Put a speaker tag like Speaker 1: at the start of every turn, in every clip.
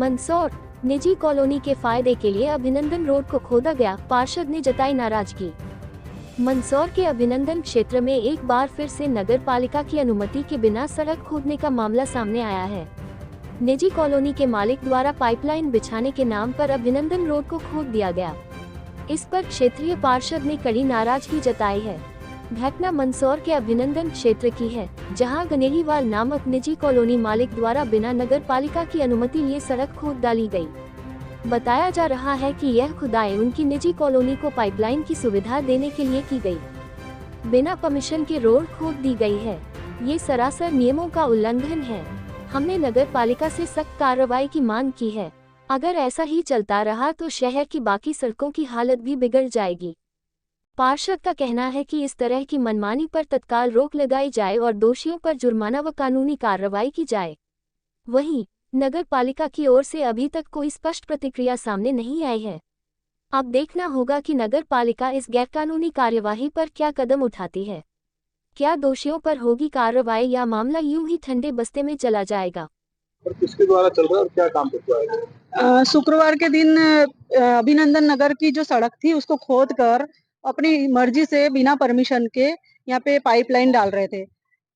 Speaker 1: मंदसौर निजी कॉलोनी के फायदे के लिए अभिनंदन रोड को खोदा गया, पार्षद ने जताई नाराजगी। मंदसौर के अभिनंदन क्षेत्र में एक बार फिर से नगर पालिका की अनुमति के बिना सड़क खोदने का मामला सामने आया है। निजी कॉलोनी के मालिक द्वारा पाइपलाइन बिछाने के नाम पर अभिनंदन रोड को खोद दिया गया। इस पर क्षेत्रीय पार्षद ने कड़ी नाराजगी जताई है। घटना मंदसौर के अभिनंदन क्षेत्र की है, जहां गनेरीवाल नामक निजी कॉलोनी मालिक द्वारा बिना नगर पालिका की अनुमति लिए सड़क खोद डाली गई। बताया जा रहा है कि यह खुदाई उनकी निजी कॉलोनी को पाइपलाइन की सुविधा देने के लिए की गई। बिना परमिशन के रोड खोद दी गई है। ये सरासर नियमों का उल्लंघन है। हमने नगर पालिका से सख्त कार्रवाई की मांग की है। अगर ऐसा ही चलता रहा तो शहर की बाकी सड़कों की हालत भी बिगड़ जाएगी। पार्षद का कहना है कि इस तरह की मनमानी पर तत्काल रोक लगाई जाए और दोषियों पर जुर्माना व कानूनी कार्रवाई की जाए। वहीं नगर पालिका की ओर से अभी तक कोई स्पष्ट प्रतिक्रिया सामने नहीं आई है। अब देखना होगा कि नगर पालिका इस गैरकानूनी कार्यवाही पर क्या कदम उठाती है। क्या दोषियों पर होगी कार्रवाई या मामला यूं ही ठंडे बस्ते में चला जाएगा।
Speaker 2: और किसके द्वारा चल रहा है और क्या काम करता है?
Speaker 3: शुक्रवार के दिन अभिनंदन नगर की जो सड़क थी उसको खोद कर अपनी मर्जी से बिना परमिशन के यहाँ पे पाइपलाइन डाल रहे थे।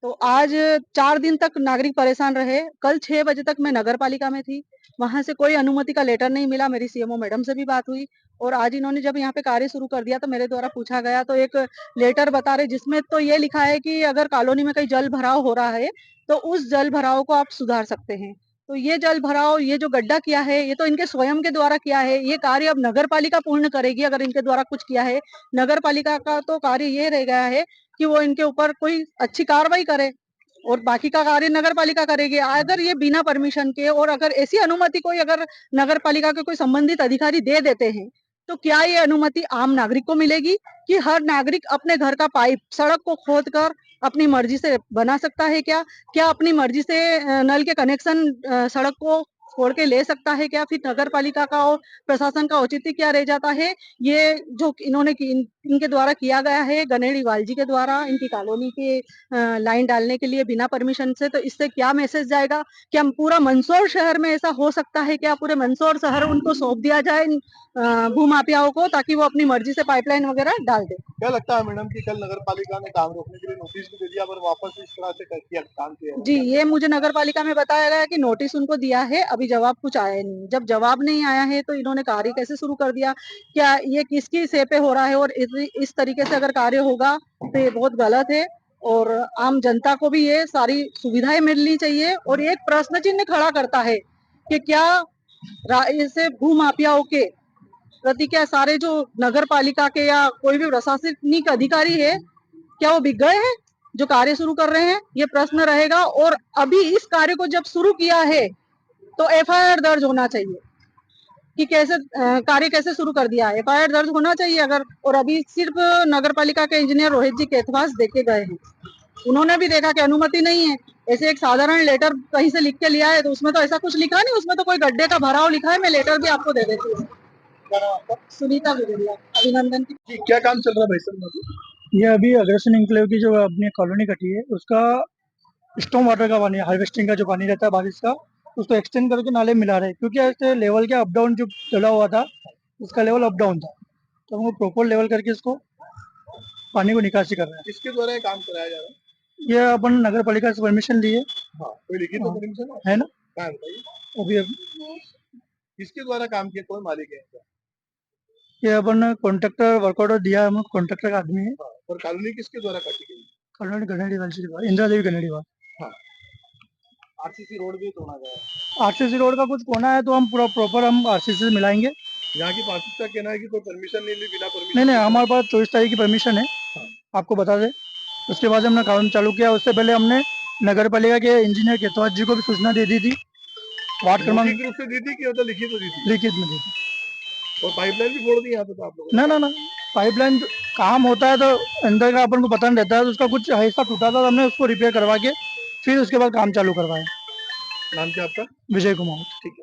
Speaker 3: तो आज 4 दिन तक नागरिक परेशान रहे। कल 6 बजे तक मैं नगर पालिका में थी, वहां से कोई अनुमति का लेटर नहीं मिला। मेरी सीएमओ मैडम से भी बात हुई और आज इन्होंने जब यहाँ पे कार्य शुरू कर दिया तो मेरे द्वारा पूछा गया तो एक लेटर बता रहे जिसमें तो ये लिखा है कि अगर कॉलोनी में कहीं जल भराव हो रहा है तो उस जल भराव को आप सुधार सकते हैं। तो ये जल भराव, ये जो गड्ढा किया है, ये तो इनके स्वयं के द्वारा किया है। ये कार्य अब नगर पालिका पूर्ण करेगी। अगर इनके द्वारा कुछ किया है, नगर पालिका का तो कार्य ये रह गया है कि वो इनके ऊपर कोई अच्छी कार्रवाई करे और बाकी का कार्य नगर पालिका करेगी। अगर ये बिना परमिशन के और अगर ऐसी अनुमति कोई अगर नगर पालिका के कोई संबंधित अधिकारी दे देते हैं तो क्या ये अनुमति आम नागरिक को मिलेगी कि हर नागरिक अपने घर का पाइप सड़क को खोद कर अपनी मर्जी से बना सकता है? क्या अपनी मर्जी से नल के कनेक्शन सड़क को छोड़ के ले सकता है? क्या फिर नगर पालिका का और प्रशासन का औचित्य क्या रह जाता है? ये जो इन्होंने इनके द्वारा किया गया है, गनेरीवाल जी के द्वारा इनकी कॉलोनी के लाइन डालने के लिए बिना परमिशन से, तो इससे क्या मैसेज जाएगा? क्या पूरा मंदसौर शहर में ऐसा हो सकता है? क्या पूरे मंदसौर शहर उनको सौंप दिया जाए भूमाफियाओं को ताकि वो अपनी मर्जी से पाइपलाइन वगैरह डाल दे?
Speaker 2: क्या लगता है मैडम कि कल नगर पालिका ने काम रोकने के लिए नोटिस भी दे दिया पर वापस इस तरह से किया काम किया?
Speaker 3: जी, ये मुझे नगर पालिका में बताया गया कि नोटिस उनको दिया है, अभी जवाब कुछ आया नहीं। जब जवाब नहीं आया है तो इन्होंने कार्य कैसे शुरू कर दिया? क्या ये किसकी सह पे हो रहा है? और इस तरीके से अगर कार्य होगा तो ये बहुत गलत है और आम जनता को भी ये सारी सुविधाएं मिलनी चाहिए। और एक प्रश्न चिन्ह खड़ा करता है कि क्या ऐसे भूमाफियाओं के प्रति क्या सारे जो नगर पालिका के या कोई भी प्रशासनिक अधिकारी है, क्या वो बिक गए हैं जो कार्य शुरू कर रहे हैं? ये प्रश्न रहेगा। और अभी इस कार्य को जब शुरू किया है तो एफआईआर दर्ज होना चाहिए कि कैसे कार्य कैसे शुरू कर दिया है। एफआईआर दर्ज होना चाहिए अगर। और अभी सिर्फ नगर पालिका के इंजीनियर रोहित जी केतवास देखे गए हैं, उन्होंने भी देखा कि अनुमति नहीं है। ऐसे एक साधारण लेटर कहीं से लिख के लिया है तो उसमें तो ऐसा कुछ लिखा नहीं, उसमें तो कोई गड्ढे का भराव लिखा है। मैं लेटर भी आपको दे देती हूँ। सुनीता बिगड़िया, अभिनंदन की।
Speaker 2: क्या काम चल रहा है भाई साहब?
Speaker 3: ये अभी अग्रसेन एन्क्लेव की जो अपनी कॉलोनी कटी है उसका स्टॉर्म वाटर का पानी, हार्वेस्टिंग का जो पानी रहता है बारिश का, उसको एक्सटेंड करके नाले में मिला रहे हैं क्योंकि ऐसे लेवल के अप डाउन जो चला हुआ था उसका लेवल अप डाउन था, तो हम प्रॉपर लेवल करके इसको पानी को निकासी कर रहे हैं।
Speaker 2: किसके द्वारा ये काम कराया जा रहा है?
Speaker 3: ये अपन नगर पालिका से परमिशन लिए।
Speaker 2: हाँ, कोई लिखित परमिशन
Speaker 3: है ना?
Speaker 2: हाँ, बताइए
Speaker 3: अभी
Speaker 2: किसके द्वारा काम किया, कौन मालिक है इनका?
Speaker 3: ये अपन कॉन्ट्रैक्टर वर्क ऑर्डर दिया, हम कॉन्ट्रैक्टर का आदमी है।
Speaker 2: हाँ, और कॉलोनी किसके द्वारा काटी गई?
Speaker 3: कॉलोनी गनेरीवाल जी के द्वारा, इंदिरा देवी गनेरीवाल।
Speaker 2: हाँ, आरसीसी रोड भी तोड़ा गया है।
Speaker 3: आरसीसी रोड का कुछ कोना है तो हम पूरा प्रॉपर हम आरसीसी से मिलाएंगे।
Speaker 2: यहाँ की पार्षद का कहना है कि कोई परमिशन नहीं ली, बिना परमिशन।
Speaker 3: नहीं, हमारे पास 24 तारीख की परमिशन है।
Speaker 2: हाँ।
Speaker 3: आपको बता दें, उसके बाद हमने काम चालू किया। उससे पहले हमने नगर पालिका के इंजीनियर केतवास जी को भी सूचना दे दी थी। वार्ड क्रमांक
Speaker 2: रूप से दी थी कि मतलब लिखित दी थी?
Speaker 3: लिखित में दी थी।
Speaker 2: और पाइपलाइन भी फोड़ दी यहाँ पे तो आप लोगों
Speaker 3: ना, पाइपलाइन काम होता है तो अंदर का अपन को पता नहीं रहता है, तो उसका कुछ हिस्सा टूटा था तो हमने उसको रिपेयर करवा के फिर उसके बाद काम चालू करवाया।
Speaker 2: नाम क्या आपका?
Speaker 3: विजय कुमार।
Speaker 2: ठीक है।